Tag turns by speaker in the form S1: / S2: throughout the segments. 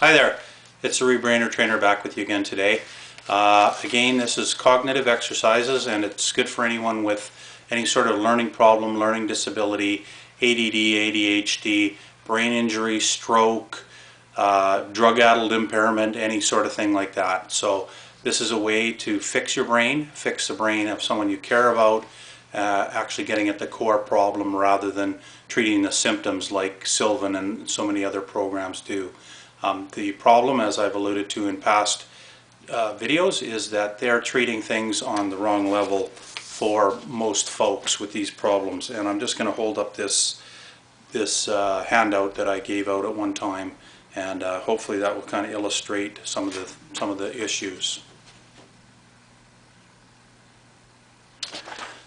S1: Hi there, it's the ReBrainer trainer back with you again today. Again, this is cognitive exercises, and it's good for anyone with any sort of learning problem, learning disability, ADD, ADHD, brain injury, stroke, drug-addled impairment, any sort of thing like that. So this is a way to fix your brain, fix the brain of someone you care about, actually getting at the core problem rather than treating the symptoms like Sylvan and so many other programs do. The problem, as I've alluded to in past videos, is that they're treating things on the wrong level for most folks with these problems. And I'm just going to hold up this handout that I gave out at one time, and hopefully that will kind of illustrate some of the issues.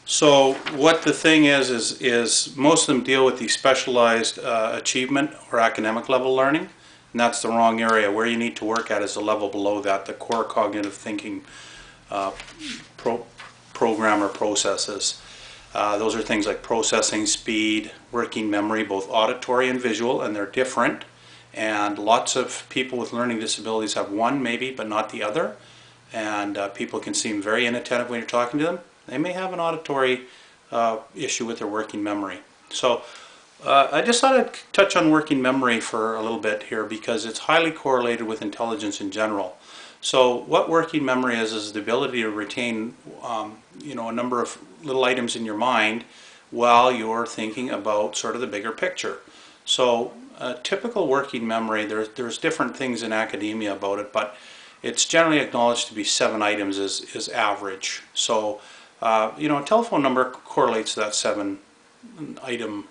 S1: So what the thing is most of them deal with the specialized achievement or academic level learning, and that's the wrong area. Where you need to work at is the level below that, the core cognitive thinking program or processes. Those are things like processing speed, working memory, both auditory and visual, and they're different. And lots of people with learning disabilities have one maybe, but not the other. And people can seem very inattentive when you're talking to them. They may have an auditory issue with their working memory. So I just thought I'd touch on working memory for a little bit here because it's highly correlated with intelligence in general. So what working memory is the ability to retain a number of little items in your mind while you're thinking about sort of the bigger picture. So typical working memory, there's different things in academia about it, but it's generally acknowledged to be 7 items is average. So a telephone number correlates to that 7 item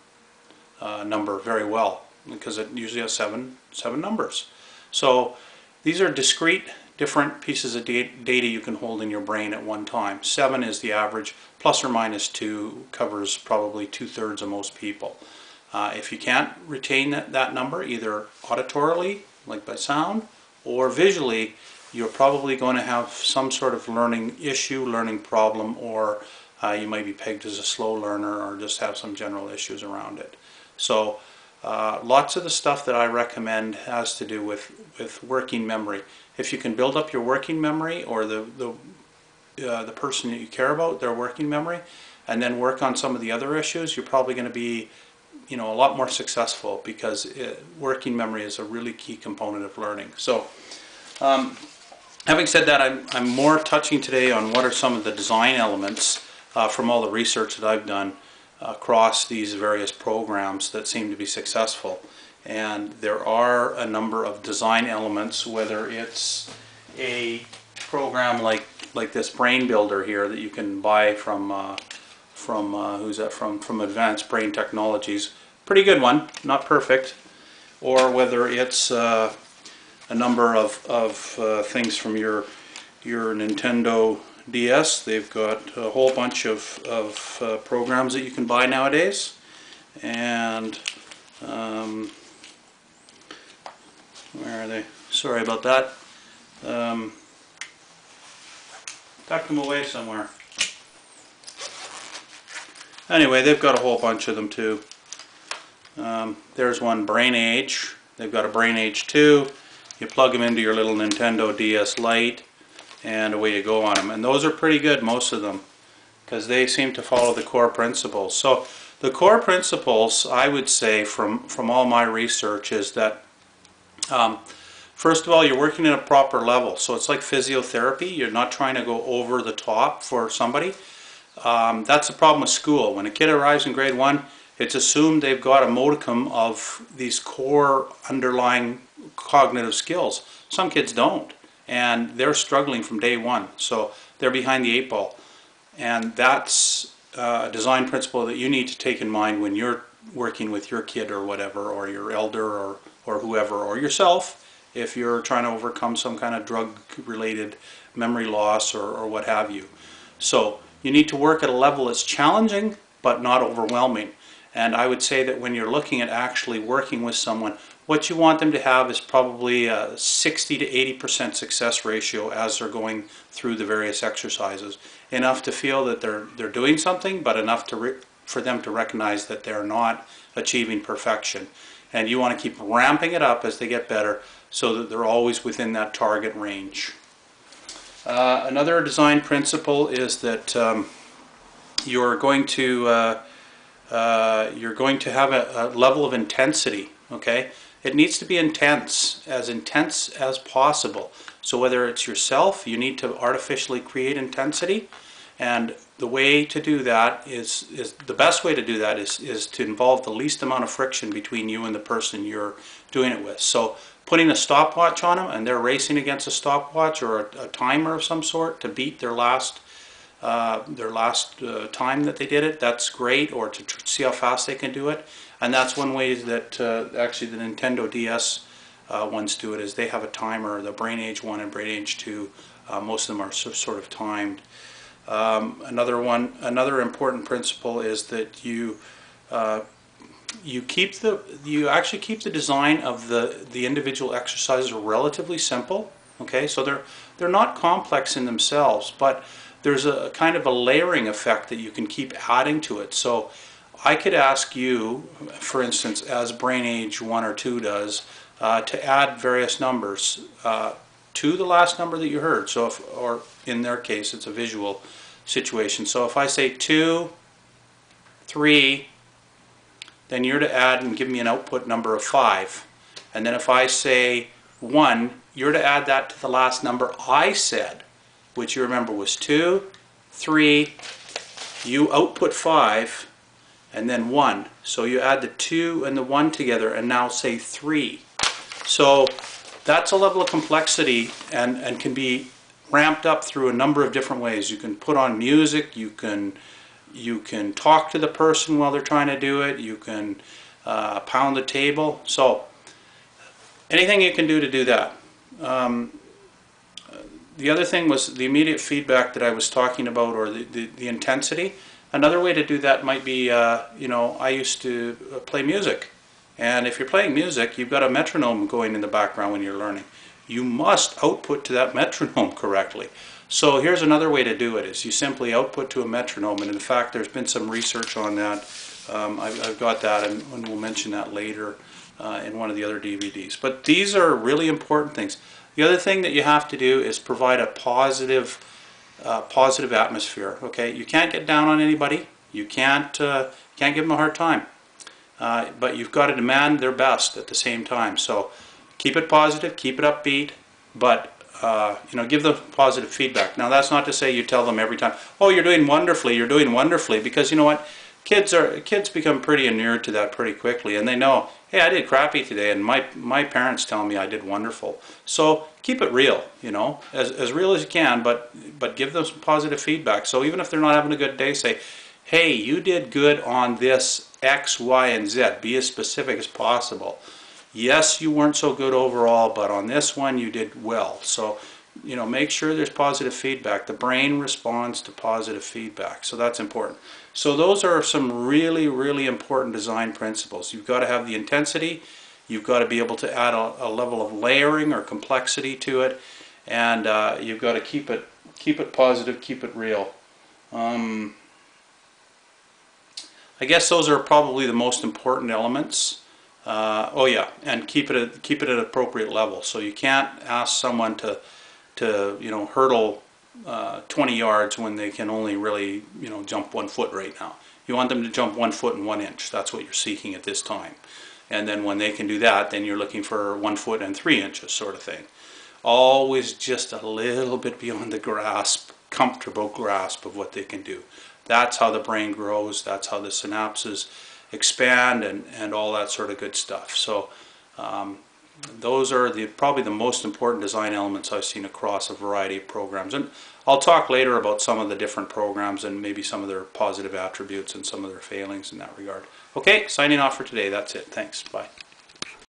S1: number very well because it usually has seven numbers. So these are discrete, different pieces of data you can hold in your brain at one time. 7 is the average, plus or minus 2 covers probably 2/3 of most people. If you can't retain that number, either auditorily, like by sound, or visually, you're probably going to have some sort of learning issue, learning problem, or you might be pegged as a slow learner or just have some general issues around it. So lots of the stuff that I recommend has to do with working memory. If you can build up your working memory or the person that you care about, their working memory, and then work on some of the other issues, you're probably going to be a lot more successful because working memory is a really key component of learning. So having said that, I'm more touching today on what are some of the design elements from all the research that I've done across these various programs that seem to be successful. And there are a number of design elements, whether it's a program like this Brain Builder here that you can buy from who's that from Advanced Brain Technologies. Pretty good one, not perfect. Or whether it's a number of things from your Nintendo DS. They've got a whole bunch of programs that you can buy nowadays. And where are they? Sorry about that. Tucked them away somewhere. Anyway, they've got a whole bunch of them too. There's one, Brain Age. They've got a Brain Age 2. You plug them into your little Nintendo DS Lite, and away you go on them. And those are pretty good, most of them, because they seem to follow the core principles. So the core principles, I would say, from all my research, is that first of all, you're working at a proper level. So it's like physiotherapy. You're not trying to go over the top for somebody. That's the problem with school. When a kid arrives in grade 1, it's assumed they've got a modicum of these core underlying cognitive skills. Some kids don't, and they're struggling from day 1. So they're behind the 8 ball. And that's a design principle that you need to take in mind when you're working with your kid or whatever, or your elder or whoever, or yourself, if you're trying to overcome some kind of drug-related memory loss or what have you. So you need to work at a level that's challenging but not overwhelming. And I would say that when you're looking at actually working with someone, what you want them to have is probably a 60 to 80% success ratio as they're going through the various exercises. Enough to feel that they're doing something, but enough for them to recognize that they're not achieving perfection. And you want to keep ramping it up as they get better so that they're always within that target range. Another design principle is that you're going to have a level of intensity. Okay, it needs to be intense as possible. So whether it's yourself, you need to artificially create intensity, and the way to do that is the best way to do that is to involve the least amount of friction between you and the person you're doing it with. So putting a stopwatch on them and they're racing against a stopwatch or a timer of some sort to beat their last time that they did it, that's great, or to see how fast they can do it. And that's one way that actually the Nintendo DS ones do it, is they have a timer. The Brain Age 1 and Brain Age 2, most of them are sort of timed. Another important principle is that you actually keep the design of the individual exercises relatively simple. Okay, so they're not complex in themselves, but there's a kind of a layering effect that you can keep adding to it. So I could ask you, for instance, as Brain Age 1 or 2 does, to add various numbers to the last number that you heard. So or in their case, it's a visual situation. So if I say 2, 3, then you're to add and give me an output number of 5. And then if I say 1, you're to add that to the last number I said, which you remember was 2, 3, you output 5, and then 1. So you add the 2 and the 1 together and now say 3. So that's a level of complexity and can be ramped up through a number of different ways. You can put on music, you can talk to the person while they're trying to do it, you can pound the table. So anything you can do to do that. The other thing was the immediate feedback that I was talking about, or the intensity. Another way to do that might be, I used to play music. And if you're playing music, you've got a metronome going in the background when you're learning. You must output to that metronome correctly. So here's another way to do it, is you simply output to a metronome. And in fact, there's been some research on that. I've got that, and we'll mention that later in one of the other DVDs. But these are really important things. The other thing that you have to do is provide a positive atmosphere. Okay, you can't get down on anybody. You can't give them a hard time. But you've got to demand their best at the same time. So keep it positive, keep it upbeat, but give them positive feedback. Now that's not to say you tell them every time, oh, you're doing wonderfully, because you know what, kids become pretty inured to that pretty quickly, and they know, hey, I did crappy today, and my parents tell me I did wonderful. So keep it real, as real as you can, but give them some positive feedback. So even if they're not having a good day, say, hey, you did good on this X, Y, and Z. Be as specific as possible. Yes, you weren't so good overall, but on this one you did well. So, make sure there's positive feedback. The brain responds to positive feedback, so that's important. So those are some really, really important design principles. You've got to have the intensity. You've got to be able to add a level of layering or complexity to it, and you've got to keep it positive, keep it real. I guess those are probably the most important elements. Oh yeah, and keep it at an appropriate level. So you can't ask someone to hurdle 20 yards when they can only really jump 1 foot right now. You want them to jump 1 foot and 1 inch. That's what you're seeking at this time. And then when they can do that, then you're looking for 1 foot and 3 inches sort of thing. Always just a little bit beyond the comfortable grasp of what they can do. That's how the brain grows. That's how the synapses expand and all that sort of good stuff. So those are probably the most important design elements I've seen across a variety of programs. And I'll talk later about some of the different programs and maybe some of their positive attributes and some of their failings in that regard. Okay, signing off for today. That's it. Thanks. Bye.